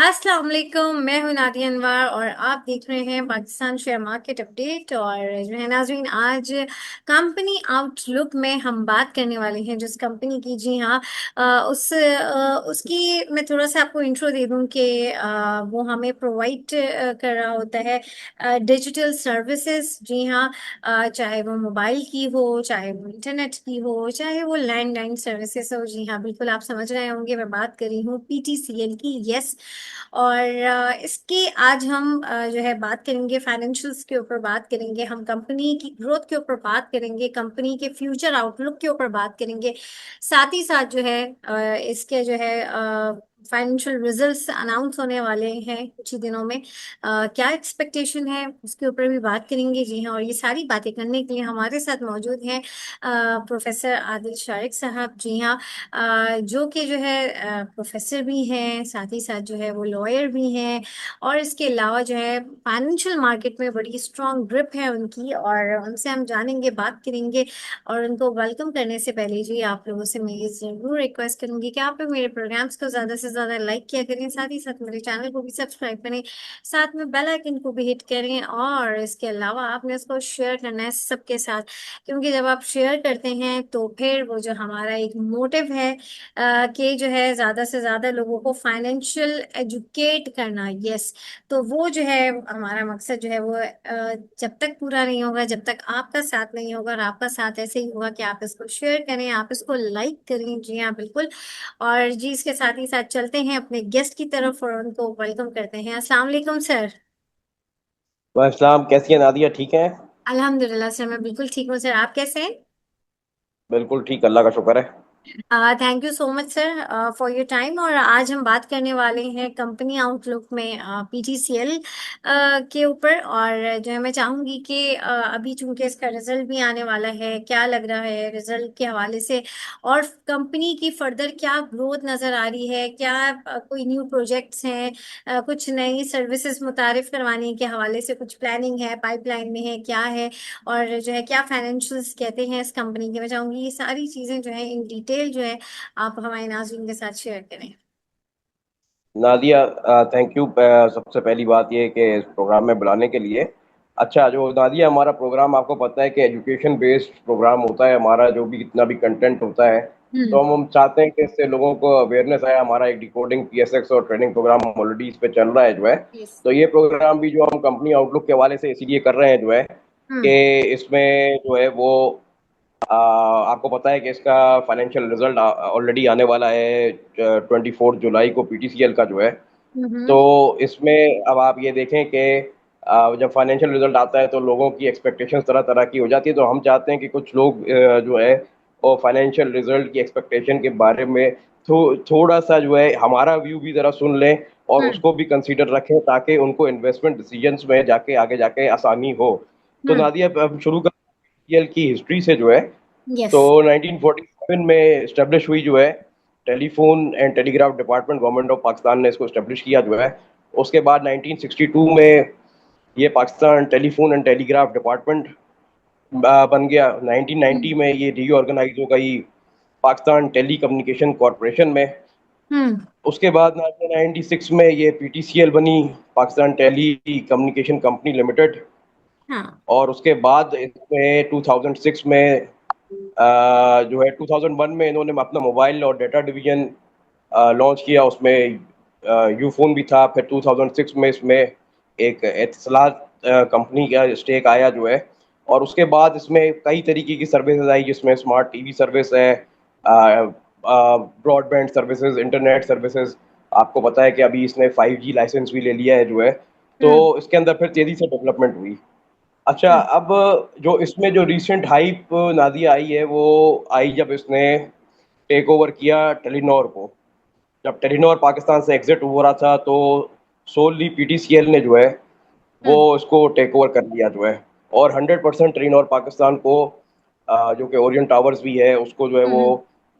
अस्सलाम वालेकुम। मैं हूं नादिया अनवर और आप देख रहे हैं पाकिस्तान शेयर मार्केट अपडेट। और जो है नाज़रीन, आज कंपनी आउटलुक में हम बात करने वाले हैं जिस कंपनी की, जी हाँ, उसकी मैं थोड़ा सा आपको इंट्रो दे दूं कि वो हमें प्रोवाइड कर रहा होता है डिजिटल सर्विसेज। जी हाँ, चाहे वो मोबाइल की हो, चाहे वो इंटरनेट की हो, चाहे वो लैंडलाइन सर्विसेज हो। जी हाँ, बिल्कुल आप समझ रहे होंगे मैं बात कर रही हूँ पीटीसीएल की। यस। और इसके आज हम जो है बात करेंगे, फाइनेंशियल्स के ऊपर बात करेंगे, हम कंपनी की ग्रोथ के ऊपर बात करेंगे, कंपनी के फ्यूचर आउटलुक के ऊपर बात करेंगे। साथ ही साथ जो है इसके जो है फाइनेंशियल रिजल्ट्स अनाउंस होने वाले हैं कुछ ही दिनों में। क्या एक्सपेक्टेशन है उसके ऊपर भी बात करेंगे। जी हाँ, और ये सारी बातें करने के लिए हमारे साथ मौजूद हैं प्रोफेसर आदिल शारिक साहब। जी हाँ, जो कि जो है प्रोफेसर भी हैं, साथ ही साथ जो है वो लॉयर भी हैं, और इसके अलावा जो है फाइनेंशियल मार्केट में बड़ी स्ट्रॉन्ग ग्रिप है उनकी, और उनसे हम जानेंगे, बात करेंगे। और उनको वेलकम करने से पहले जी आप लोगों से मैं ये जरूर रिक्वेस्ट करूंगी कि आप लोग मेरे प्रोग्राम्स को ज़्यादा से ज़्यादा लाइक किया करें, साथ ही साथ मेरे चैनल को भी सब्सक्राइब करें, साथ में बेल आइकन को भी हिट करें, और इसके अलावा आपने इसको शेयर करना है सबके साथ। क्योंकि जब आप शेयर करते हैं तो फिर वो जो हमारा एक मोटिव है कि जो है ज़्यादा से ज़्यादा लोगों को फाइनेंशियल एजुकेट करना। यस। तो वो जो है हमारा मकसद जो है वो जब तक पूरा नहीं होगा, जब तक आपका साथ नहीं होगा, और आपका साथ ऐसे ही होगा कि आप इसको शेयर करें, आप इसको लाइक करें। जी हाँ, बिल्कुल। और जी, इसके साथ ही साथ चलते हैं अपने गेस्ट की तरफ और उनको वेलकम करते हैं। अस्सलाम वालेकुम सर। वालेकुम, कैसी है नादिया? ठीक है। अल्हम्दुलिल्लाह सर, मैं बिल्कुल ठीक हूँ सर। आप कैसे हैं? बिल्कुल ठीक, अल्लाह का शुक्र है। Thank you so much sir for your time. और आज हम बात करने वाले हैं कंपनी आउटलुक में पीटीसीएल के ऊपर। और जो है मैं चाहूंगी कि अभी चूंकि इसका रिजल्ट भी आने वाला है, क्या लग रहा है रिजल्ट के हवाले से, और कंपनी की फर्दर क्या ग्रोथ नजर आ रही है, क्या कोई न्यू प्रोजेक्ट्स हैं, कुछ नई सर्विसेज मुतारिफ करवाने के हवाले से कुछ प्लानिंग है, पाइपलाइन में है, क्या है, और जो है क्या फाइनेंशियल्स कहते हैं इस कंपनी के। मैं चाहूंगी ये सारी चीजें जो है इन डिटेल जो है आप हमारे नाज़रीन के साथ शेयर करें। Nadia, thank you. सबसे पहली बात ये कि इस प्रोग्राम में बुलाने के लिए। अच्छा, जो नादिया, हमारा प्रोग्राम आपको पता है कि एजुकेशन बेस्ड प्रोग्राम होता है। हमारा जो भी जितना भी कंटेंट होता है, हम्म। तो हम चाहते हैं कि इससे लोगों को अवेयरनेस आए। हमारा एक डिकोडिंग पीएसएक्स और ट्रेनिंग प्रोग्राम ऑलरेडी इस पे चल रहा है जो है। यस। तो ये प्रोग्राम भी जो हम कंपनी आउटलुक के हवाले से इसीलिए कर रहे हैं जो है हम्म। कि इसमें जो है वो आपको पता है कि इसका फाइनेंशियल रिजल्ट ऑलरेडी आने वाला है 24 जुलाई को, पीटीसीएल का जो है। तो हम्म। इसमें अब आप ये देखें कि जब फाइनेंशियल रिजल्ट आता है तो लोगों की एक्सपेक्टेशंस तरह तरह की हो जाती है। तो हम चाहते हैं कि कुछ लोग जो है वो फाइनेंशियल रिजल्ट की एक्सपेक्टेशन के बारे में थोड़ा सा जो है हमारा व्यू भी ज़रा सुन लें और हम्म। उसको भी कंसीडर रखें, ताकि उनको इन्वेस्टमेंट डिसीजंस में जाके आगे जाके आसानी हो। तो हम्म। नादिया, अब शुरू कर पीटीसीएल की हिस्ट्री से जो है। यस। तो 1947 में इस्टेब्लिश हुई जो है, telephone and telegraph department, government of Pakistan ने इसको इस्टेब्लिश किया जो है। उसके बाद 1962 में ये Pakistan telephone and telegraph department बन गया। 1990 हम्म। में ये रीऑर्गेनाइज हो गई पाकिस्तान टेली कम्युनिकेशन कॉरपोरेशन में। हम्म। उसके बाद 1996 में ये पीटीसीएल बनी, Pakistan telecommunication company limited. हाँ। और उसके बाद इसमें 2006 में जो है 2001 में इन्होंने अपना मोबाइल और डेटा डिवीजन लॉन्च किया। उसमें यूफोन भी था। फिर 2006 में इसमें एक एतिसलात कंपनी का स्टेक आया जो है। और उसके बाद इसमें कई तरीके की सर्विसेज आई, जिसमें स्मार्ट टीवी सर्विस है, ब्रॉडबैंड सर्विसेज, इंटरनेट सर्विसेज। आपको पता है कि अभी इसने 5G लाइसेंस भी ले लिया है जो है। तो हम्म। इसके अंदर फिर तेजी से डेवलपमेंट हुई। अच्छा, हम्म। अब जो इसमें जो रिसेंट हाइप नादिया आई है, वो आई जब इसने टेक ओवर किया टेलीनॉर को। जब टेलीनॉर पाकिस्तान से एग्जिट हो रहा था, तो सोलली पीटीसीएल ने जो है वो हम्म। इसको टेक ओवर कर लिया जो है। और 100% टेलीनॉर पाकिस्तान को, जो कि ओरियंट टावर्स भी है, उसको जो है वो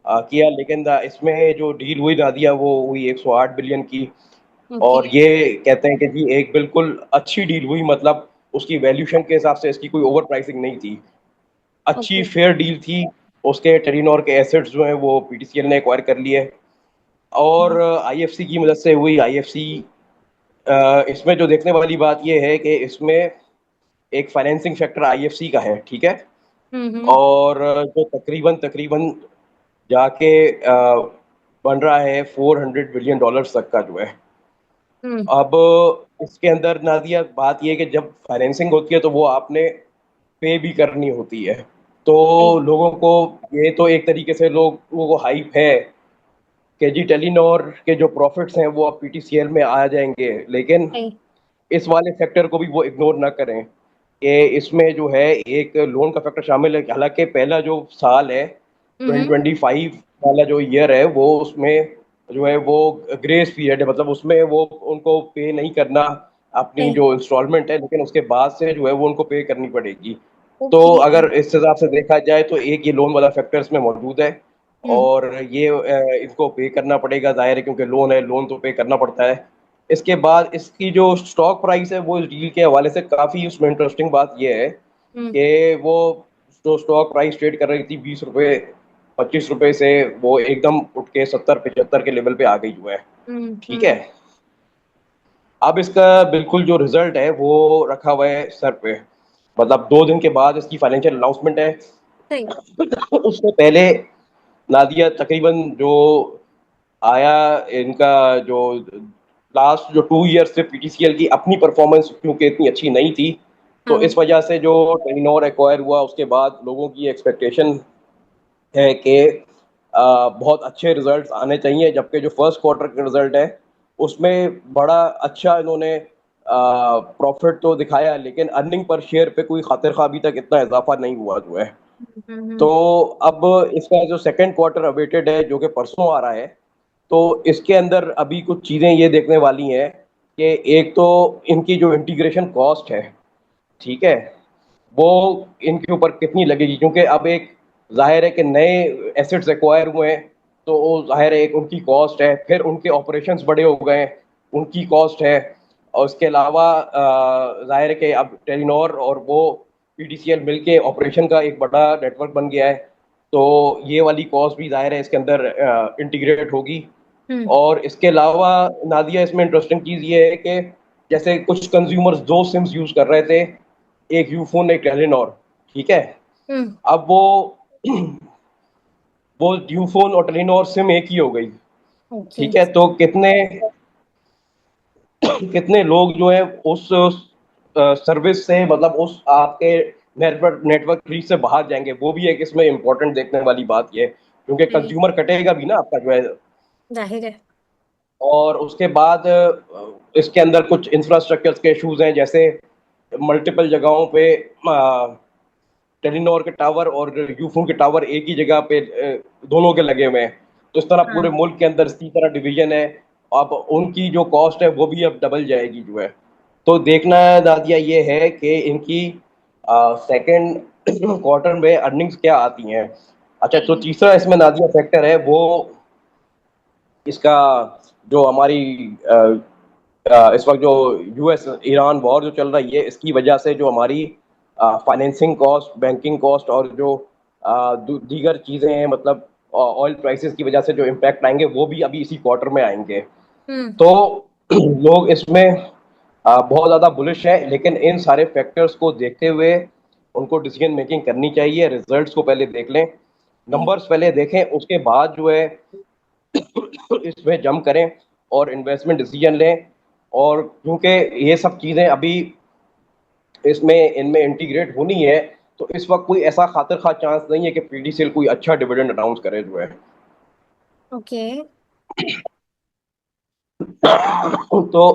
हम्म। किया। लेकिन इसमें जो डील हुई नादिया, वो हुई 108 बिलियन की। ओके। और ये कहते हैं कि जी एक बिल्कुल अच्छी डील हुई, मतलब उसकी वैल्यूएशन के हिसाब से इसकी कोई ओवर प्राइसिंग नहीं थी। अच्छी ओके। फेयर डील थी। उसके टेलीनॉर के एसेट्स जो हैं वो पीटीसीएल ने एक्वायर कर लिए। और आईएफसी की मदद से हुई। आईएफसी इसमें जो देखने वाली बात ये है कि इसमें एक फाइनेंसिंग सेक्टर आईएफसी का है, ठीक है। हम्म। और जो तकरीबन तकरीबन जाके बन रहा है $400 बिलियन तक का जो है। हम्म। अब इसके अंदर नादिया बात ये है कि जब फाइनेंसिंग होती है तो वो आपने पे भी करनी होती है। तो सही। लोगों को ये तो एक तरीके से लोगों को हाइप है कि जी टेलीनॉर के जो प्रॉफिट्स हैं वो अब पीटीसीएल में आ जाएंगे, लेकिन सही। इस वाले फैक्टर को भी वो इग्नोर ना करें कि इसमें जो है एक लोन का फैक्टर शामिल है। हालांकि पहला जो साल है हम्म। 2025 वाला जो ईयर है वो उसमें जो है वो ग्रेस पीरियड है, मतलब उसमें वो उनको पे नहीं करना अपनी सही। जो इंस्टॉलमेंट है, लेकिन उसके बाद से जो है वो उनको पे करनी पड़ेगी। तो ओके। अगर इस हिसाब से देखा जाए तो एक ये लोन वाला फैक्टर इसमें मौजूद है। हम्म। और ये इनको पे करना पड़ेगा, जाहिर है, क्योंकि लोन है, लोन तो पे करना पड़ता है। इसके बाद इसकी जो स्टॉक प्राइस है वो इस डील के हवाले से काफ़ी उसमें इंटरेस्टिंग बात ये है हम्म। कि वो जो स्टॉक प्राइस ट्रेड कर रही थी 20 रुपये 25 रुपये से, वो एकदम उठ के 70 75 के लेवल पे आ गई हुआ है। ठीक है। हम्म। अब इसका बिल्कुल जो रिजल्ट है वो रखा हुआ है सर पे, मतलब 2 दिन के बाद इसकी फाइनेंशियल अनाउंसमेंट है। सही। उससे पहले नादिया तकरीबन जो आया इनका जो लास्ट जो 2 ईयर्स से पीटीसीएल की अपनी परफॉर्मेंस क्योंकि इतनी अच्छी नहीं थी, तो हाँ। इस वजह से जो टेलीनॉर एक्वायर हुआ उसके बाद लोगों की एक्सपेक्टेशन है कि बहुत अच्छे रिजल्ट्स आने चाहिए, जबकि जो फर्स्ट क्वार्टर का रिजल्ट है उसमें बड़ा अच्छा इन्होंने प्रॉफिट तो दिखाया, लेकिन अर्निंग पर शेयर पे कोई खातिर खा अभी तक इतना इजाफा नहीं हुआ जो है। तो हम्म। अब इसका जो सेकंड क्वार्टर अवेटेड है जो कि परसों आ रहा है, तो इसके अंदर अभी कुछ चीज़ें ये देखने वाली हैं कि एक तो इनकी जो इंटीग्रेशन कॉस्ट है, ठीक है, वो इनके ऊपर कितनी लगेगी, क्योंकि अब एक जाहिर है कि नए एसेट्स एक्वायर हुए हैं, तो वो जाहिर है एक उनकी कॉस्ट है, फिर उनके ऑपरेशंस बड़े हो गए हैं, उनकी कॉस्ट है। और उसके अलावा जाहिर है कि अब टेलीनॉर और वो पीटीसीएल मिलके ऑपरेशन का एक बड़ा नेटवर्क बन गया है, तो ये वाली कॉस्ट भी जाहिर है इसके अंदर इंटीग्रेट होगी। हम्म। और इसके अलावा नादिया इसमें इंटरेस्टिंग चीज़ ये है कि जैसे कुछ कंज्यूमर्स दो सिम्स यूज़ कर रहे थे, एक यूफोन एक टेलीनॉर, ठीक है। हम्म। अब वो यूफोन और टेलीनॉर सिम एक ही हो गई, ओके। ठीक है। तो कितने कितने लोग जो है उस सर्विस से, मतलब उस आपके नेटवर्क रीच से बाहर जाएंगे, वो भी एक इसमें इंपॉर्टेंट देखने वाली बात ये है, क्योंकि सही। कंज्यूमर कटेगा भी ना आपका जो है। जाहिर है। और उसके बाद इसके अंदर कुछ इंफ्रास्ट्रक्चर के इश्यूज हैं, जैसे मल्टीपल जगहों पे टेलीनॉर के टावर और यूफोन के टावर एक ही जगह पे दोनों के लगे हुए हैं, तो इस तरह पूरे हाँ। मुल्क के अंदर इसी तरह डिवीजन है। अब उनकी जो कॉस्ट है वो भी अब डबल जाएगी जो है। तो देखना है दादिया ये है कि इनकी सेकेंड क्वार्टर में अर्निंग्स क्या आती हैं। अच्छा, तो सही। तीसरा इसमें नादिया फैक्टर है वो इसका जो हमारी इस वक्त जो यूएस ईरान वॉर जो चल रही है, इसकी वजह से जो हमारी फाइनेंसिंग कॉस्ट, बैंकिंग कॉस्ट और जो दीगर चीज़ें हैं, मतलब ऑयल प्राइसेस की वजह से जो इम्पैक्ट आएंगे वो भी अभी इसी क्वार्टर में आएंगे। हम्म। तो लोग इसमें बहुत ज़्यादा बुलिश है, लेकिन इन सारे फैक्टर्स को देखते हुए उनको डिसीजन मेकिंग करनी चाहिए। रिजल्ट्स को पहले देख लें, सही। नंबर्स पहले देखें, उसके बाद जो है इसमें जम करें और इन्वेस्टमेंट डिसीजन लें। और क्योंकि ये सब चीज़ें अभी इसमें इनमें इंटीग्रेट होनी है, तो इस वक्त कोई ऐसा खातिर खा चांस नहीं है कि पीडीसीएल कोई अच्छा डिविडेंड अनाउंस करे जो है। ओके। तो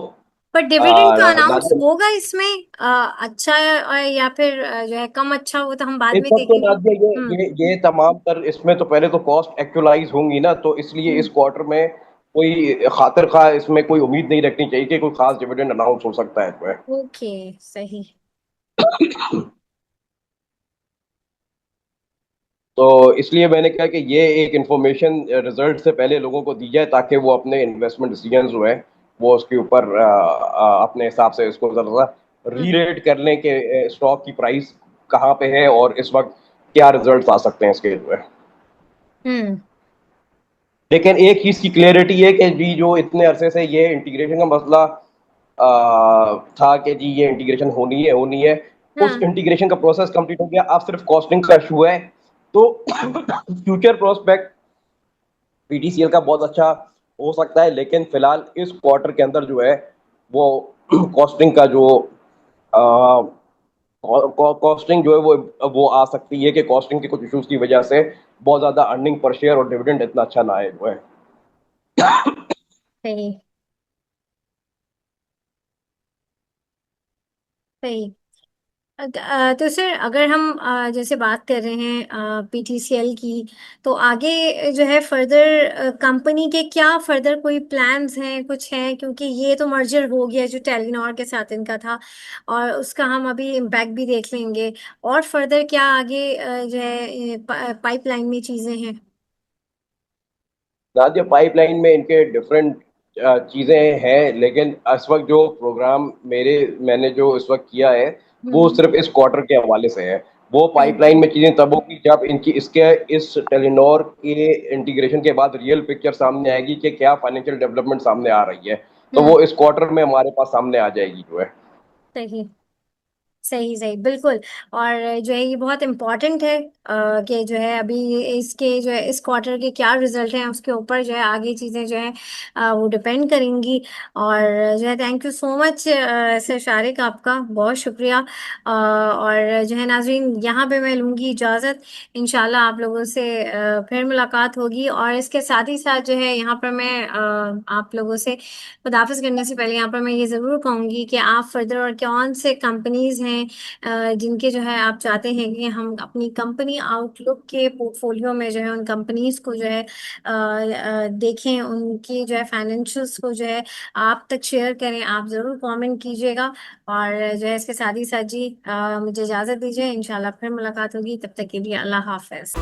पर डिविडेंड का अनाउंस नादिया, होगा इसमें अच्छा है, या फिर जो है कम अच्छा, वो तो हम बाद इस में वक्त तो देखेंगे। नादिया हम्म। ये तमाम तर इसमें तो पहले तो कॉस्ट एक्चुअलाइज होंगी ना, तो इसलिए इस हम्म। क्वार्टर में कोई खातिर खा इसमें कोई उम्मीद नहीं रखनी चाहिए कि कोई खास डिविडेंड अनाउंस हो सकता है इसमें। ओके। सही। तो इसलिए मैंने कहा कि ये एक इंफॉर्मेशन रिजल्ट से पहले लोगों को दी जाए, ताकि वो अपने इन्वेस्टमेंट डिसीजन जो है वो उसके ऊपर अपने हिसाब से इसको जरा हम्म। रीरेट कर लें कि स्टॉक की प्राइस कहाँ पे है और इस वक्त क्या रिजल्ट आ सकते हैं इसके जो है। हम्म। लेकिन एक चीज़ की क्लियरिटी है कि जी जो इतने अरसे से ये इंटीग्रेशन का मसला था कि जी ये इंटीग्रेशन होनी है। उस हाँ। इंटीग्रेशन का प्रोसेस कंप्लीट हो गया, अब सिर्फ कॉस्टिंग का इशू है। तो फ्यूचर प्रोस्पेक्ट पीटीसीएल का बहुत अच्छा हो सकता है, लेकिन फिलहाल इस क्वार्टर के अंदर जो है वो कॉस्टिंग का जो कॉस्टिंग जो है वो आ सकती है कि कॉस्टिंग के कुछ इश्यूज की वजह से बहुत ज्यादा अर्निंग पर शेयर और डिविडेंड इतना अच्छा ना आए जो है। सही। सही। तो सर अगर हम जैसे बात कर रहे हैं पीटीसीएल की, तो आगे जो है फर्दर कंपनी के क्या फर्दर कोई प्लान्स हैं, कुछ हैं? क्योंकि ये तो मर्जर हो गया जो टेलीनॉर के साथ इनका था, और उसका हम अभी इम्पैक्ट भी देख लेंगे। और फर्दर क्या आगे जो है पाइपलाइन में चीजें हैं? नादिया, पाइपलाइन में इनके डिफरेंट चीजें हैं, लेकिन इस वक्त जो प्रोग्राम मैंने जो इस वक्त किया है वो हम्म। सिर्फ इस क्वार्टर के हवाले से है। वो सही। पाइपलाइन में चीजें तब होगी जब इनकी इसके इस टेलीनॉर के इंटीग्रेशन के बाद रियल पिक्चर सामने आएगी कि क्या फाइनेंशियल डेवलपमेंट सामने आ रही है। तो हम्म। वो इस क्वार्टर में हमारे पास सामने आ जाएगी जो है। सही। सही। सही बिल्कुल। और जो है ये बहुत इम्पोर्टेंट है कि जो है अभी इसके जो है इस क्वार्टर के क्या रिजल्ट हैं उसके ऊपर जो है आगे चीज़ें जो है वो डिपेंड करेंगी। और जो है thank you so much sir Shariq, आपका बहुत शुक्रिया। और जो है नाजरीन, यहाँ पे मैं लूँगी इजाज़त। इंशाल्लाह आप लोगों से फिर मुलाकात होगी। और इसके साथ ही साथ जो है यहाँ पर मैं आप लोगों से खुदाफिज करने से पहले यहाँ पर मैं ये ज़रूर कहूँगी कि आप फर्दर और कौन से कंपनीज हैं जिनके जो है आप चाहते हैं कि हम अपनी कंपनी आउटलुक के पोर्टफोलियो में जो है उन कंपनीज को जो है देखें, उनकी जो है फाइनेंशियल्स को जो है आप तक शेयर करें। आप ज़रूर कमेंट कीजिएगा। और जो है इसके साथ ही साथ जी मुझे इजाज़त दीजिए, इंशाल्लाह फिर मुलाकात होगी। तब तक के लिए अल्लाह हाफ़िज़।